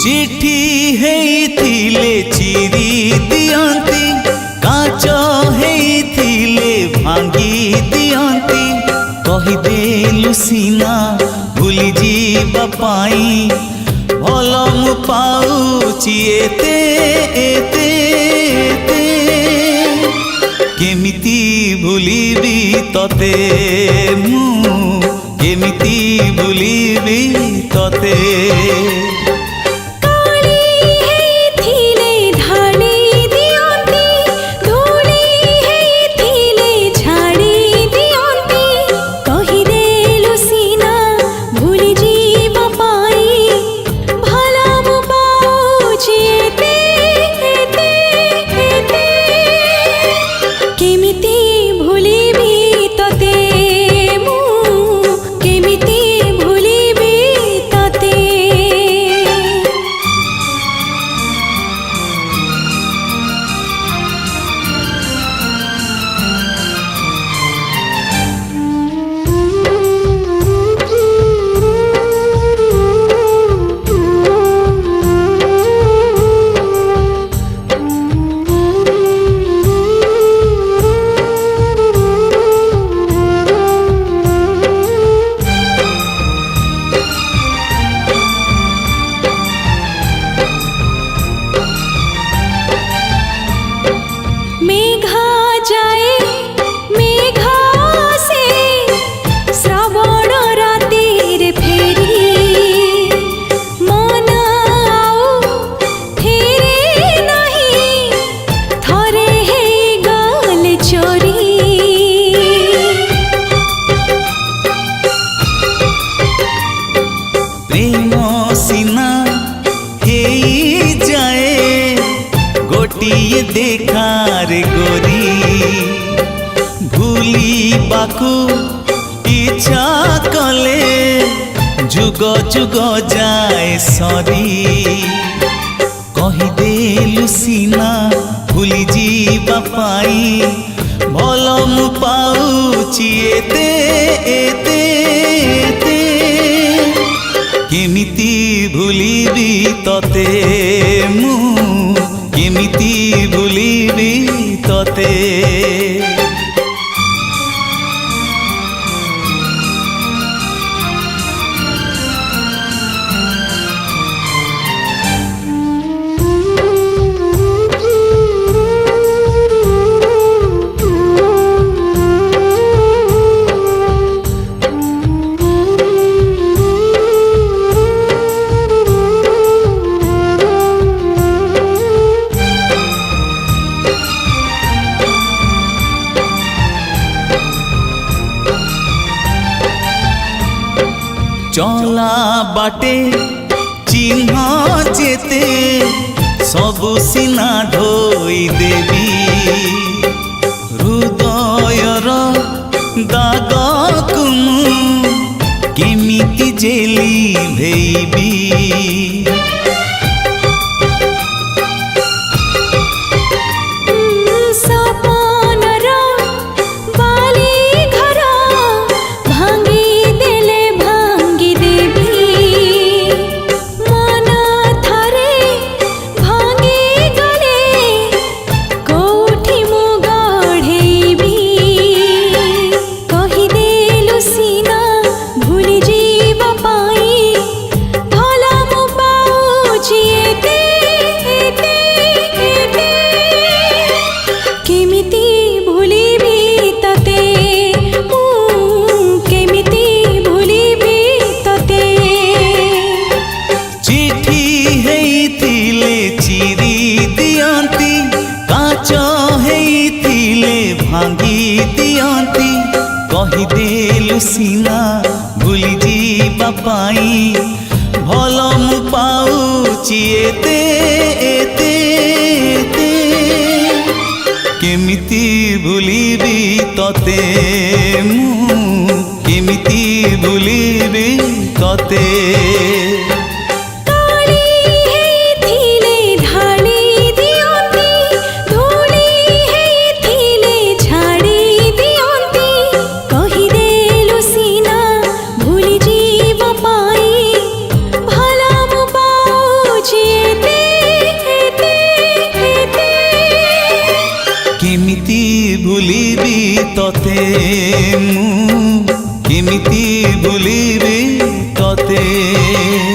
चिठी हेइथिले चिरी दियंती काच हेइथिले भांगी दियंती कहिदेलु सीना भूली जीवा पाई भल मु पाउची एते एते एते केमिति भूलिबी तते मु केमिति भूलिबी तते गोटिए देखार गोरी भूली बाकू इच्छा कले जुग जुग जाए सरी कहिदेलु सीना भूली जीवा पाई भल मु पाउची एते एते एते केमिति भूलिबी तते मु केमिति भूलिबी तते चला बाटे चिन्ह जेते सबु सीना ढोई देवी हृदयर दागकु केमिति जेली भेबी भांगी दियंती कहिदेलु सीना भूली जीवा पाई भल मु पाउची एते एते एते केमिति भूलिबी तते मु केमिति भूलिबी तते भूली जीवा पाई भला मु पाउची भूलिबी तोते मु केमिति भूलिबी तोते।